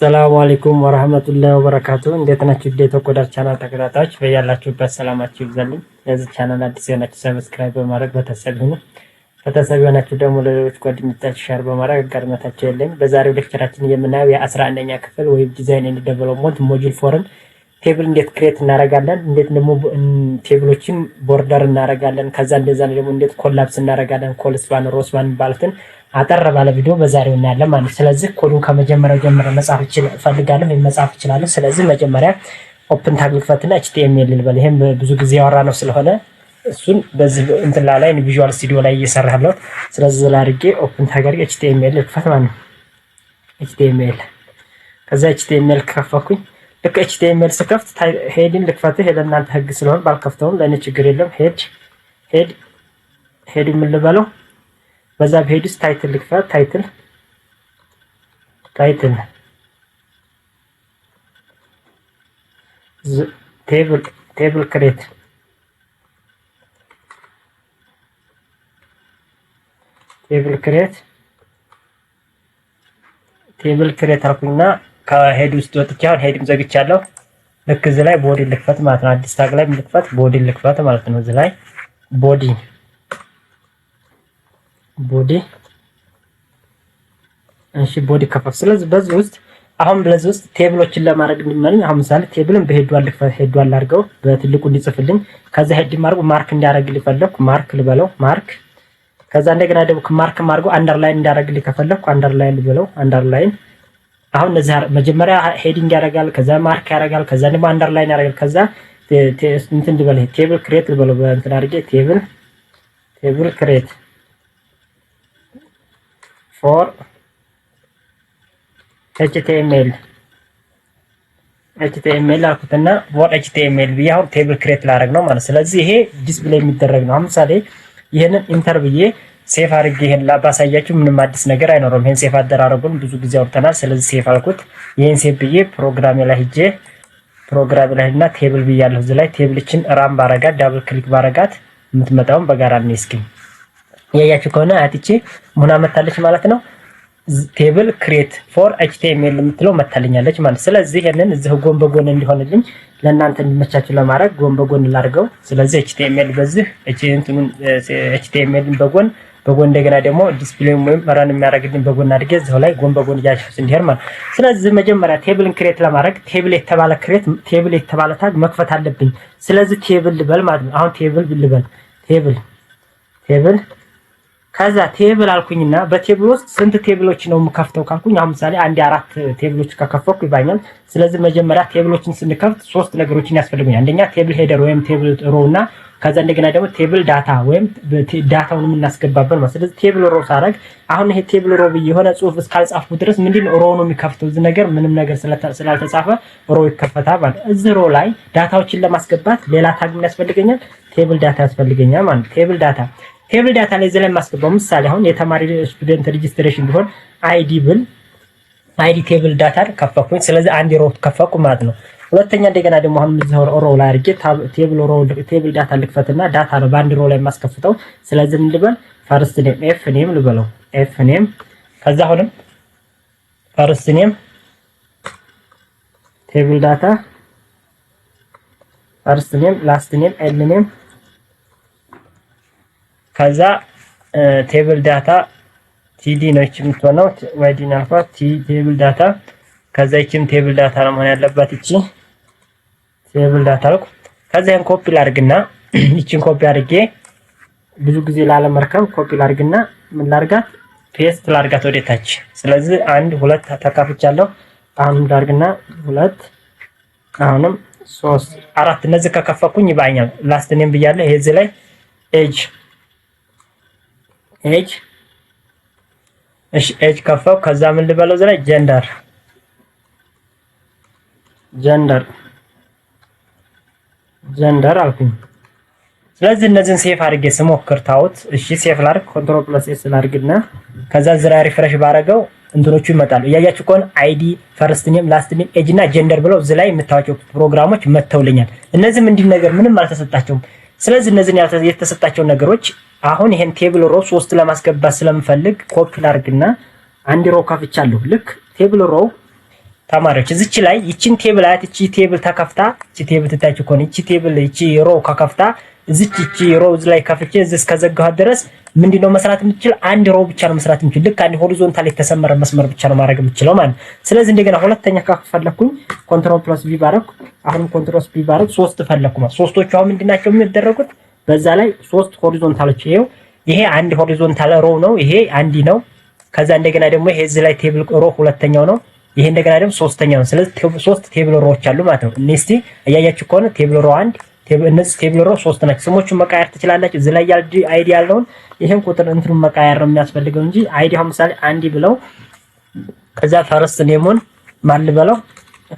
ሰላም አለይኩም ወራህመቱላሂ ወበረካቱ። እንዴት ናችሁ? የተቆዳር ቻናል ተከታታዮች በያላችሁበት ሰላማችሁ ይብዛልኝ። ለዚህ ቻናል አዲስ የሆናችሁ ሰብስክራይብ በማድረግ ቤተሰብ ሁኑ። ቤተሰብ የሆናችሁ ደግሞ ለሌሎች ጓደኞቻችሁ ሼር በማድረግ አጋርነታችሁ የለኝ። በዛሬው ሌክቸራችን የምናየው የ11ኛ ክፍል ዌብ ዲዛይን ኤንድ ዴቨሎፕመንት ሞጁል 4ን ቴብል እንዴት ክሬት እናደርጋለን፣ እንዴት ደግሞ ቴብሎችን ቦርደር እናደርጋለን፣ ከዛ እንደዛ ደግሞ እንዴት ኮላፕስ እናደርጋለን፣ ኮልስፓን ሮስፓን ባልትን አጠር ባለ ቪዲዮ በዛሬው እናያለን ማለት። ስለዚህ ኮዱን ከመጀመሪያው ጀምረን መጻፍ እፈልጋለሁ ወይም መጻፍ እችላለሁ። ስለዚህ መጀመሪያ ኦፕን ታግ ልክፈትና HTML ልበል። ይሄም ብዙ ጊዜ ያወራ ነው ስለሆነ እሱን በዚህ እንትን ላይ ቪዥዋል ስቱዲዮ ላይ እየሰራለሁ። ስለዚህ ላይ አድርጌ ኦፕን ታግ አድርጌ HTML ልክፈት ማለት ነው። HTML ከዛ HTML ከፈኩኝ። ልክ HTML ስከፍት ሄድን ልክፈት። ይሄ ለእናንተ ህግ ስለሆነ ባልከፍተውም ለእኔ ችግር የለም። ሄድ ምን ልበለው? በዛ ፔጅ ውስጥ ታይትል ልክፈት። ታይትል ቴብል ክሬት አልኩኝና ከሄድ ውስጥ ወጥቼ አሁን ሄድም ዘግቻለሁ። ልክ እዚህ ላይ ቦዲ ልክፈት ማለት ነው። አዲስ ታግ ላይ ልክፈት፣ ቦዲ ልክፈት ማለት ነው። እዚህ ላይ ቦዲ እሺ፣ ቦዲ ከፈፍ። ስለዚህ በዚህ ውስጥ ቴብሎችን ለማድረግ እንድመልኝ አሁን ምሳሌ ቴብልን በሄዷል ልክፈት፣ ሄዷል አድርገው በትልቁ እንዲጽፍልኝ፣ ከዛ ሄድ ማርጉ ማርክ እንዲያደርግልኝ ፈለኩ፣ ማርክ ልበለው፣ ማርክ። ከዛ እንደገና ደግሞ ማርክ ማርጉ አንደርላይን እንዲያደርግልኝ ከፈለኩ አንደርላይን ልበለው፣ አንደርላይን። አሁን እዚህ መጀመሪያ ሄዲንግ ያደርጋል፣ ከዛ ማርክ ያደርጋል፣ ከዛ ደግሞ አንደርላይን ያደርጋል። ከዛ እንትን ልበለው፣ ቴብል ክሬት ልበለው፣ በእንትን አድርጌ ቴብል ክሬት ፎር HTML አልኩትና ፎር HTML ብዬ አሁን ቴብል ክሬት ላደርግ ነው ማለት። ስለዚህ ይሄ ዲስፕሌይ የሚደረግ ነው። አሁን ምሳሌ ይሄንን ኢንተር ብዬ ሴፍ አድርጌ ይሄን ላባሳያችሁ ምንም አዲስ ነገር አይኖርም። ይሄን ሴፍ አደራረጉን ብዙ ጊዜ አውርተናል። ስለዚህ ሴፍ አልኩት። ይሄን ሴፍ ብዬ ፕሮግራም ላይ እና ቴብል ብያለሁ። እዚህ ላይ ቴብልችን ራም ባረጋት ዳብል ክሊክ ባረጋት የምትመጣውን በጋራ ነው። እስኪ ያያችሁ ከሆነ አጥቼ ሙና መታለች ማለት ነው። ቴብል ክሬት ፎር HTML የምትለው መታለኛለች ማለት። ስለዚህ ይሄንን እዚህ ጎን በጎን እንዲሆንልኝ ለእናንተ እንዲመቻችሁ ለማድረግ ጎን በጎን ላድርገው። ስለዚህ HTML በዚህ HTMLን በጎን እንደገና ደግሞ ዲስፕሌይም ወይም ረን የሚያደርግልኝ በጎን አድርጌ እዛው ላይ ጎን በጎን እያልኩት እንዲሄድ ማለት። ስለዚህ መጀመሪያ ቴብልን ክሬት ለማድረግ ቴብል የተባለ ታግ መክፈት አለብኝ። ስለዚህ ቴብል ልበል ማለት ነው። አሁን ቴብል ልበል፣ ቴብል ከዛ ቴብል አልኩኝና በቴብል ውስጥ ስንት ቴብሎች ነው የምከፍተው ካልኩኝ አሁን ምሳሌ አንድ 4 ቴብሎች ከከፈኩ ይባኛል። ስለዚህ መጀመሪያ ቴብሎችን ስንከፍት 3 ነገሮችን ያስፈልጉኛል። አንደኛ ቴብል ሄደር ወይም ቴብል ሮው እና ከዛ እንደገና ደግሞ ቴብል ዳታ ወይም ዳታውን የምናስገባበት ማለት። ስለዚህ ቴብል ሮው ሳደርግ አሁን ይሄ ቴብል ሮው የሆነ ጽሁፍ እስካልጻፍኩ ድረስ ምንድነው ሮው ነው የሚከፍተው። እዚህ ነገር ምንም ነገር ስላልተጻፈ ሮው ይከፈታል ማለት። እዚህ ሮው ላይ ዳታዎችን ለማስገባት ሌላ ታግ ምን ያስፈልገኛል? ቴብል ዳታ ያስፈልገኛል ማለት። ቴብል ዳታ ላይ ዘለ ማስገባው ምሳሌ አሁን የተማሪ ስቱደንት ሬጂስትሬሽን ቢሆን አይዲ ቴብል ዳታ ከፈኩኝ። ስለዚህ አንድ ሮው ከፈኩ ማለት ነው። ሁለተኛ እንደገና ደግሞ አሁን ሮው ላይ አድርጌ ቴብል ዳታ ልክፈትና ዳታ ነው በአንድ ሮው ላይ ማስከፍተው። ስለዚህ ምን ልበል? ፈርስት ኔም ኤፍ ኔም ልበለው፣ ኤፍ ኔም። ከዛ አሁንም ፈርስት ኔም ቴብል ዳታ ፈርስት ኔም፣ ላስት ኔም ኤል ኔም። ከዛ ቴብል ዳታ ቲዲ ነው የምትሆነው ዋይዲን አልፋ ቴብል ዳታ። ከዛ ይቺም ቴብል ዳታ ነው መሆን ያለባት። ይቺ ቴብል ዳታ አልኩ። ከዛ ይሄን ኮፒ ላድርግና ይቺን ኮፒ አድርጌ ብዙ ጊዜ ላለመርከም ኮፒ ላድርግና ምን ላድርጋት? ፔስት ላድርጋት ወደ ታች። ስለዚህ 1 2 ተካፍቻለሁ። አሁን ላድርግና 2 አሁንም 3 4 እነዚህ ከከፈኩኝ ይባኛል። ላስት ኔም ብያለሁ። ይሄ እዚህ ላይ ኤጅ ከፈው። ከዛ ምን ልበለው? እዚህ ላይ ጀንደር አልኩኝ። ስለዚህ እነዚህን ሴፍ አድርጌ ስሞክር ታውት እሺ፣ ሴፍ ላድርግ ኮንትሮል ፕለስ ኤስ ላድርግና ከዛ ዝራ ሪፍሬሽ ባረገው እንትኖቹ ይመጣሉ። እያያችሁ ከሆነ አይዲ ፈርስት ኔም ላስት ኔም ኤጅ እና ጀንደር ብለው እዚህ ላይ የምታዋቸው ፕሮግራሞች መተውልኛል። እነዚህ ምንድን ነገር ምንም አልተሰጣቸውም። ስለዚህ እነዚህን የተሰጣቸው ነገሮች አሁን ይሄን ቴብል ሮ 3 ለማስገባት ስለምፈልግ ኮፒ ላድርግና አንድ ሮ ከፍቻለሁ። ልክ ቴብል ሮ ተማሪዎች እዚች ላይ ይቺን ቴብል አያት ይቺ ቴብል ተከፍታ ይቺ ቴብል ትታችሁ ኮን ይቺ ቴብል ይቺ ሮ ከከፍታ እዚች ይቺ ሮ ላይ ከፍቼ እዚህ እስከዘጋኋት ድረስ ምንድነው መስራት የምትችል አንድ ሮ ብቻ ነው መስራት የምትችል ልክ አንድ ሆሪዞንታል የተሰመረ መስመር ብቻ ነው ማድረግ የምትችለው ማለት ስለዚህ እንደገና ሁለተኛ ከፈለኩኝ ኮንትሮል ፕለስ ቪ ባረኩ አሁን ኮንትሮል ቪ ባረኩ ሶስት ፈለኩ ማለት ሶስቶቹ አሁን ምንድናቸው የሚደረጉት በዛ ላይ ሶስት ሆሪዞንታሎች ይሄ አንድ ሆሪዞንታል ሮ ነው ይሄ አንዲ ነው ከዛ እንደገና ደግሞ ይሄ እዚህ ላይ ቴብል ሮ ሁለተኛው ነው ይሄ እንደገና ደግሞ ሶስተኛው ስለዚህ ሶስት ቴብል ሮዎች አሉ ማለት ነው እስቲ አያያችሁ ከሆነ ቴብል ሮ አንድ እነዚህ ቴብል ሮ ሶስት ናቸው ስሞቹን መቃየር ትችላላችሁ እዚህ ላይ ያለ አይዲ ያለውን ይሄን ቁጥር እንትኑን መቃየር ነው የሚያስፈልገው እንጂ አይዲ አሁን ምሳሌ አንዲ ብለው ከዛ ፈርስት ኔሙን ማን ልበለው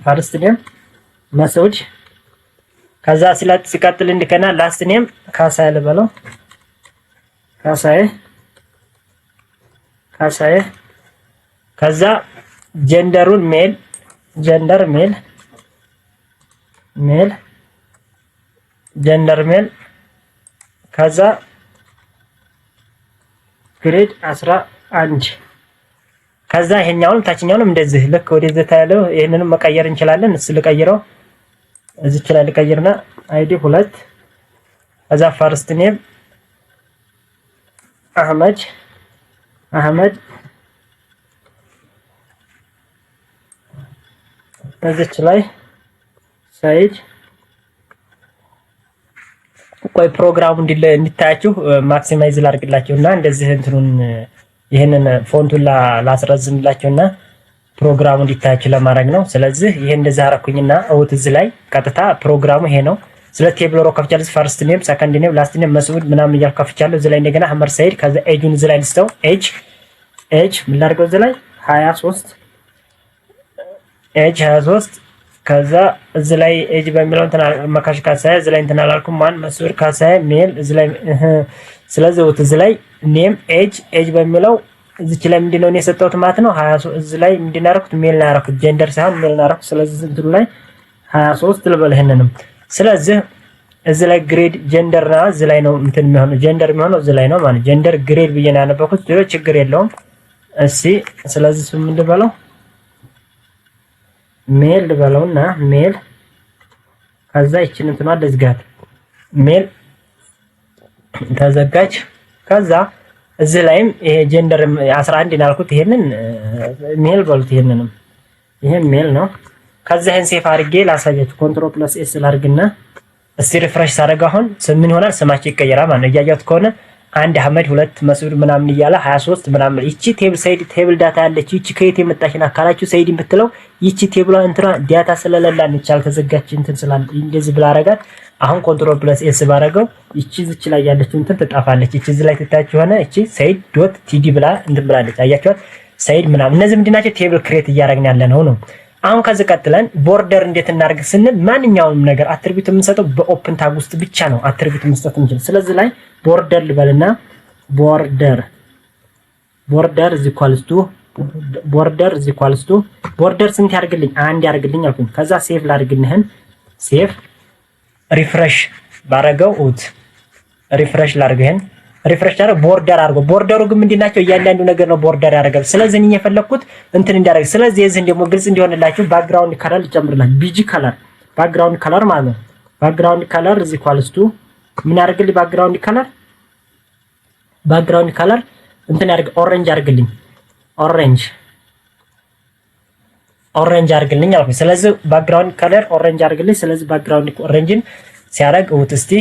ፈርስት ኔም መስዑድ ከዛ ሲቀጥል እንደገና ላስት ኔም ካሳዬ ልበለው ካሳዬ ከዛ ጀንደሩን ሜል ጀንደር ሜል ከዛ ግሬድ 11 ከዛ ይሄኛውን ታችኛውንም እንደዚህ ልክ ወደዚህ ታያለው ይሄንንም መቀየር እንችላለን እሱ ልቀይረው እዚህ ይችላል ልቀይርና አይዲ 2 ከዛ ፈርስት ኔም አህመድ እዚች ላይ ሰይድ ቆይ ፕሮግራሙ እንዲታያችሁ ማክሲማይዝ ላድርግላችሁና እንደዚህ እንትኑን ይሄንን ፎንቱን ላስረዝምላችሁና ፕሮግራሙ እንዲታያችሁ ለማድረግ ነው ስለዚህ ይሄ እንደዛ አረኩኝና እውት እዚህ ላይ ቀጥታ ፕሮግራሙ ይሄ ነው ስለ ቴብል ሮ ከፍቻለሁ ፈርስት ኔም ሰከንድ ኔም ላስት ኔም መስዑድ ምናምን እያልኩ ከፍቻለሁ እዚህ ላይ እንደገና አህመድ ሰይድ ከዛ ኤጁን እዚህ ላይ ልስተው ኤጅ ምን ላድርገው እዚህ ላይ 23 ከዛ እዚህ ላይ ኤጅ በሚለው እንትና መካሽ ካሳዬ እዚህ ላይ እንትና አላልኩም ማን መስዑድ ካሳዬ ሜል እዚህ ላይ ስለዚህ እዚህ ላይ ኔም ኤጅ በሚለው እዚች ላይ ምንድነው እኔ የሰጠሁት ማለት ነው 23 እዚህ ላይ ምንድነው ያደረኩት ሜል ነው ያደረኩት ጀንደር ሳይሆን ሜል ነው ያደረኩት ስለዚህ እንትኑ ላይ 23 ልበል ይሄንንም ስለዚህ እዚህ ላይ ግሬድ ጀንደርና እዚህ ላይ ነው እንትን የሚሆነው ጀንደር የሚሆነው እዚህ ላይ ነው ማለት ጀንደር ግሬድ ብዬ ነው ያነበብኩት ችግር የለውም እሺ ስለዚህ ምን ልበለው ሜል ልበለውና ሜል ከዛ ይችን እንትና ለዝጋት ሜል ተዘጋጅ ከዛ እዚህ ላይም ይሄ ጀንደር 11 እናልኩት ይሄንን ሜል በሉት ይሄንንም ይሄ ሜል ነው ከዛ ይሄን ሴፍ አድርጌ ላሳያችሁ ኮንትሮል ፕለስ ኤስ ላድርግና እስቲ ሪፍሬሽ ሳደርግ አሁን ምን ይሆናል ስማቸው ይቀየራል ማለት ነው እያያችሁት ከሆነ አንድ አህመድ ሁለት መስዑድ ምናምን እያለ 23 ምናምን ይቺ ቴብል ሰይድ ቴብል ዳታ ያለች ይቺ ከየት የመጣችና አካላችሁ ሰይድ የምትለው ይቺ ቴብሏ እንትና ዳታ ስለሌላን ይቻል ተዘጋች እንትን ስላል እንደዚህ ብላ አረጋት አሁን ኮንትሮል ፕለስ ኤስ ባረገው ይቺ ዝች ላይ ያለችው እንትን ትጣፋለች ይቺ እዚህ ላይ ትታችሁ ሆነ ይቺ ሰይድ.td ብላ እንትን ብላለች አያችኋት ሰይድ ምናምን እነዚህ ምንድናቸው ቴብል ክሬት እያደረግን ያለ ነው አሁን ከዚህ ቀጥለን ቦርደር እንዴት እናርግ ስንል ማንኛውንም ነገር አትሪቢዩት የምንሰጠው በኦፕን ታግ ውስጥ ብቻ ነው አትሪቢዩት መስጠት እንችል ስለዚህ ላይ ቦርደር ልበልና ቦርደር is equals to ቦርደር ስንት ያርግልኝ አንድ ያርግልኝ አልኩኝ ከዛ ሴቭ ላድርግልህን ሴቭ ሪፍሬሽ ባረገው ሪፍሬሽ ላድርግህን ሪፍሬሽ አረ ቦርደር አርጎ ቦርደሩ ግን ምንድናቸው እያንዳንዱ ነገር ነው ቦርደር ያደርጋል ስለዚህ እኔ የፈለኩት እንትን እንዲያደርግ ስለዚህ እዚህ ደግሞ ግልጽ እንዲሆንላችሁ ባክግራውንድ ከለር ልጨምርላችሁ ቢጂ ከለር ባክግራውንድ ከለር ማለት ነው ባክግራውንድ ከለር is equals to ምን ያርግልኝ ባክግራውንድ ከለር እንትን ያርግ ኦሬንጅ አርግልኝ ኦሬንጅ አርግልኝ አልኩኝ ስለዚህ ባክግራውንድ ከለር ኦሬንጅ አርግልኝ ስለዚህ ባክግራውንድ ኦሬንጅን ሲያረግ ውስጥ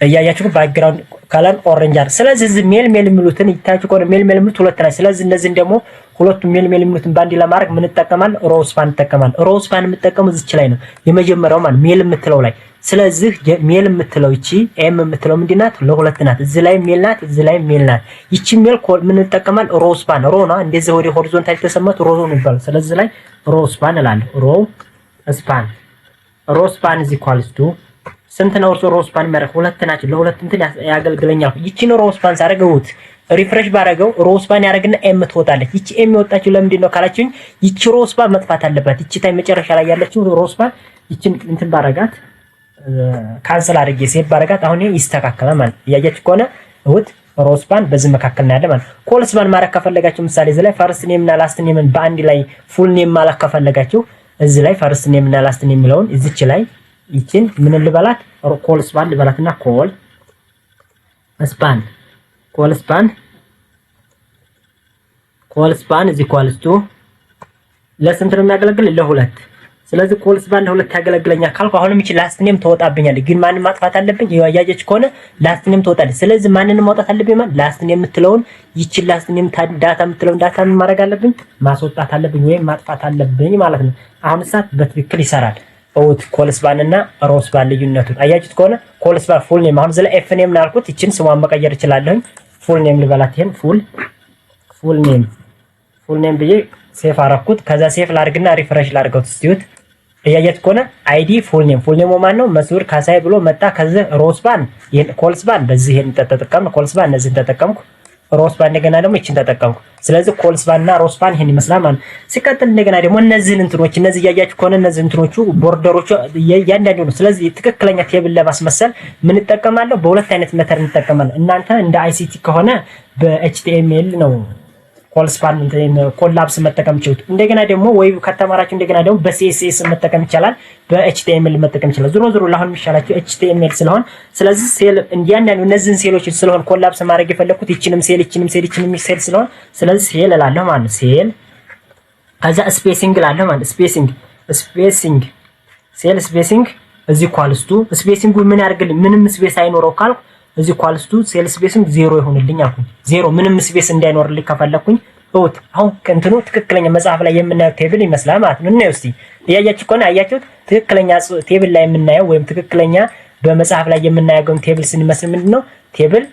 እያያችሁ ባክግራውንድ ከለር ኦሬንጅ አር ስለዚህ እዚህ ሜል የሚሉትን ይታችሁ ቆን ሜል የሚሉት ሁለት ናቸው ስለዚህ እነዚህ ደግሞ ሁለቱ ሜል የሚሉትን ባንዲ ለማድረግ ምን ተጠቀማል ሮስፓን ተጠቀማል ሮስፓን የምትጠቀሙት እዚህ ላይ ነው የመጀመሪያው ማለት ሜል የምትለው ላይ ስለዚህ ሜል የምትለው እቺ ኤም የምትለው ምንድናት ለሁለት ናት እዚህ ላይ ሜል ናት እዚህ ላይ ሜል ናት ይቺ ሜል ምን ተጠቀማል ሮስፓን ሮና እንደዚህ ወደ ሆሪዞንታል ተሰማት ሮ ነው ይባላል ስለዚህ ላይ ሮስፓን እላለሁ ሮስፓን is equals to ስንት ነው ሮስፓን ማለት ሁለት ናቸው ለሁለት እንትን ያገልግለኛል ይቺን ሮስፓን ሳረገውት ሪፍሬሽ ባረገው ሮስፓን ያረግና ኤም ትወጣለች ይቺ ኤም የወጣችው ለምንድን ነው ካላችሁኝ ይቺ ሮስፓን መጥፋት አለባት ይቺ ታይ መጨረሻ ላይ ያለችው ሮስፓን ይቺን እንትን ባረጋት ካንሰል አድርጌ ሴቭ ባረጋት አሁን ይስተካከላል ማለት ያያችሁ ከሆነ ሮስፓን በዚህ መካከል ነው ያለ ማለት። ኮልስፓን ማረግ ከፈለጋችሁ ምሳሌ እዚህ ላይ ፈርስት ኔም እና ላስት ኔምን በአንድ ላይ ፉል ኔም ማለት ከፈለጋችሁ እዚህ ላይ ፈርስት ኔም እና ላስት ኔም የሚለውን እዚች ላይ ይችን ምን ልበላት ኮልስፓን ልበላትና ኮልስፓን እዚህ ኳልስቱ ለስንት ነው የሚያገለግል ለሁለት። ስለዚህ ኮልስፓን ለሁለት ያገለግለኛል ካልኩ አሁንም እቺ ላስት ኔም ተወጣብኛል። ግን ማንን ማጥፋት አለብኝ? ያያየች ከሆነ ላስት ኔም ተወጣለች። ስለዚህ ማንን ማውጣት አለብኝ ማለት ላስት ኔም የምትለውን ይቺ ላስት ኔም ዳታ የምትለውን ዳታ ምን ማድረግ አለብኝ? ማስወጣት አለብኝ ወይም ማጥፋት አለብኝ ማለት ነው። አሁን ሰዓት በትክክል ይሰራል። ኮልስፓን እና ሮስፓን ልዩነቱን አያችሁት ከሆነ ኮልስፓን ፉል ኔም አሁን ዘለ ኤፍ ኔም ናልኩት ይችን ስሟን መቀየር እችላለሁ። ፉል ኔም ልበላት ይሄን ፉል ኔም ብዬ ሴፍ አረኩት። ከዛ ሴፍ ላድርግና ሪፍሬሽ ላድርገው ትስቲዩት እያያችሁት ከሆነ አይዲ ፉል ኔም ማን ነው መስዑድ ካሳይ ብሎ መጣ። ከዛ ሮስፓን ኮልስፓን በዚህ ይሄን ተጠቀምኩ። ኮልስፓን እነዚህን ተጠቀምኩ። ሮስፓን እንደገና ደግሞ ይችን ተጠቀምኩ። ስለዚህ ኮልስፓን እና ሮስፓን ይሄን ይመስላል ማለት። ሲቀጥል እንደገና ደግሞ እነዚህን እንትኖች እነዚህ እያያችሁ ከሆነ እነዚህ እንትኖቹ ቦርደሮቹ እያንዳንዱ ነው። ስለዚህ ትክክለኛ ቴብል ለማስመሰል ምን እንጠቀማለሁ? በሁለት አይነት ሜተድ እንጠቀማለን። እናንተ እንደ አይሲቲ ከሆነ በኤችቲኤምኤል ነው ኮልስፓን ኮላፕስ መጠቀም ይችላል። እንደገና ደግሞ ወይ ከተማራችሁ እንደገና ደግሞ በሲኤስኤስ መጠቀም ይቻላል፣ በኤችቲኤምኤል መጠቀም ይችላል። ዞሮ ለአሁን የሚሻላችሁ ኤችቲኤምኤል ስለሆነ ስለዚህ ሴል እንዲያንዳንዱ እነዚህን ሴሎች ስለሆነ ኮላፕስ ማድረግ የፈለኩት ይችንም ሴል ስለሆነ ስለዚህ ሴል እላለሁ ማለት ሴል ከዛ ስፔሲንግ እላለሁ ማለት ስፔሲንግ ሴል ስፔሲንግ እዚህ ኳልስቱ ስፔሲንጉ ምን ያርግልኝ? ምንም ስፔስ አይኖረው ካልኩ እዚህ ኳልስቱ ሴል ስፔሲንግ 0 ይሆንልኝ አልኩኝ። 0 ምንም ስፔስ እንዳይኖርልኝ ከፈለኩኝ አሁን ከእንትኑ ትክክለኛ መጽሐፍ ላይ የምናየው ቴብል ይመስላል ማለት ነው። እናየው እስቲ እያያችሁ ከሆነ አያችሁት ትክክለኛ ቴብል ላይ የምናየው ወይም ትክክለኛ በመጽሐፍ ላይ የምናየው ቴብል ስንመስል ምንድነው ቴብል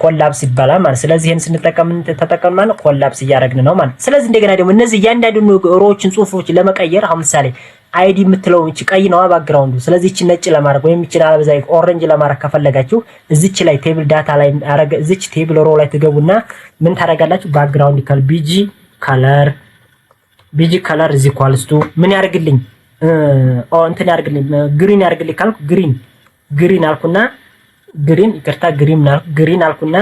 ኮላፕስ ይባላል ማለት። ስለዚህ ይሄን ስንጠቀም ተጠቀምና ኮላፕስ እያደረግን ነው ማለት። ስለዚህ እንደገና ደግሞ እነዚህ እያንዳንዱ ሮዎችን ጽሁፎች ለመቀየር አሁን ምሳሌ አይዲ የምትለው እቺ ቀይ ነው ባክግራውንዱ። ስለዚህ እቺ ነጭ ለማድረግ ወይም እቺ አበዛይ ኦሬንጅ ለማድረግ ከፈለጋችሁ እዚች ላይ ቴብል ዳታ ላይ አረጋ እዚች ቴብል ሮ ላይ ትገቡና ምን ታረጋላችሁ? ባክግራውንድ ይካል ቢጂ ከለር እዚ ኳልስቱ ምን ያርግልኝ? እንትን ያርግልኝ ግሪን ያርግልኝ ካልኩ ግሪን አልኩና ግሪን አልኩና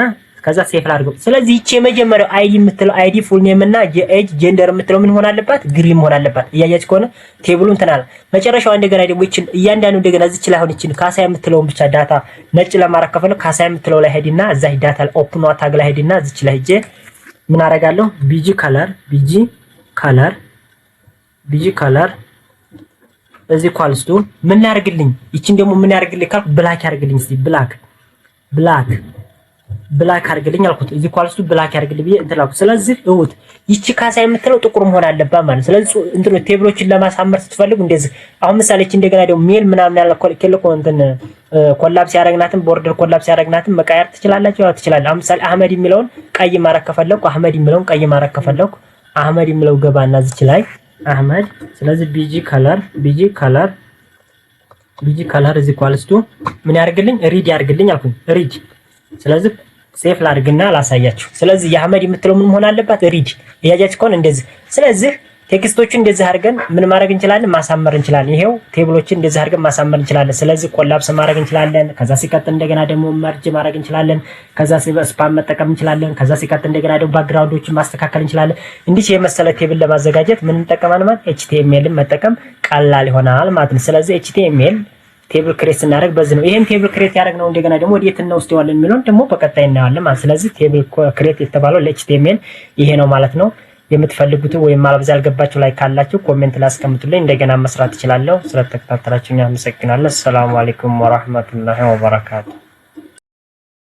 ከዛ ሴፍ ላድርገው። ስለዚህ እቺ የመጀመሪያው አይዲ የምትለው አይዲ ፉል ኔም እና ኤጅ ጀንደር የምትለው ምን ሆነ አለባት? ግሪን መሆን አለባት። እያያችሁ ከሆነ ቴብሉን ተናል መጨረሻው እንደገና ደግሞ እቺን እያንዳንዱ እንደገና እዚች ላይ አሁን እቺን ካሳ የምትለውን ብቻ ዳታ ነጭ ለማድረግ ከፈለኩ ካሳ የምትለው ላይ ሄድና እዛ ዳታ ኦፕን ታግ ላይ ሄድና እዚች ላይ ሄጄ ምን አደርጋለሁ? ቢጂ ከለር እዚህ ኳልስቱ ምን ያርግልኝ? እቺን ደግሞ ምን ያርግልኝ ካልኩ ብላክ ያርግልኝ። እስቲ ብላክ አርግልኝ አልኩት። እዚህ ኳልስቱ ብላክ ያርግልኝ ብዬ እንትን አልኩት። ስለዚህ ይቺ ካሳ የምትለው ጥቁር መሆን አለባት ማለት። ስለዚህ እንትን ቴብሎችን ለማሳመር ስትፈልጉ እንደዚህ አሁን ምሳሌ እቺ እንደገና ደግሞ ሜል ምናምን ያለ እንትን ኮላፕስ ያረግናትን ቦርደር ኮላፕስ ያረግናትን መቀየር ትችላላችሁ። ያው ትችላላችሁ። አሁን ምሳሌ አህመድ የሚለውን ቀይ ማረግ ከፈለኩ አህመድ የሚለውን ቀይ ማረግ ከፈለኩ አህመድ የሚለው ገባና እዚች ላይ አህመድ። ስለዚህ ቢጂ ከለር እዚህ ኳልስቱ ምን ያርግልኝ? ሪድ ያርግልኝ አልኩኝ። ሪድ ስለዚህ ሴፍ ላድርግና ላሳያችሁ። ስለዚህ የአህመድ የምትለው ምን መሆን አለባት? ሪድ እያያችሁ ከሆነ እንደዚህ። ስለዚህ ቴክስቶችን እንደዚህ አድርገን ምን ማድረግ እንችላለን? ማሳመር እንችላለን። ይሄው ቴብሎችን እንደዚህ አድርገን ማሳመር እንችላለን። ስለዚህ ኮላፕስ ማድረግ እንችላለን። ከዛ ሲቀጥል እንደገና ደግሞ መርጅ ማድረግ እንችላለን። ከዛ ስፓም መጠቀም እንችላለን። ከዛ ሲቀጥል እንደገና ደግሞ ባክግራውንዶችን ማስተካከል እንችላለን። እንዲህ የመሰለ ቴብል ለማዘጋጀት ምን እንጠቀማለን ማለት ኤችቲኤምኤልን መጠቀም ቀላል ይሆናል ማለት ነው። ስለዚህ ኤችቲኤምኤል ቴብል ክሬት ስናደርግ በዚህ ነው። ይሄን ቴብል ክሬት ያደረግነው እንደገና ደግሞ ወዴት እንወስደዋለን የሚለውን ደግሞ በቀጣይ እናያለን ማለት። ስለዚህ ቴብል ክሬት የተባለው ለኤችቲኤምኤል ይሄ ነው ማለት ነው። የምትፈልጉት ወይም ማለብዛ ያልገባችሁ ላይ ካላችሁ ኮሜንት ላይ አስቀምጡልኝ። እንደገና መስራት እችላለሁ። ስለተከታተላችሁኝ አመሰግናለሁ። ሰላም አለይኩም ወራህመቱላሂ ወበረካቱ።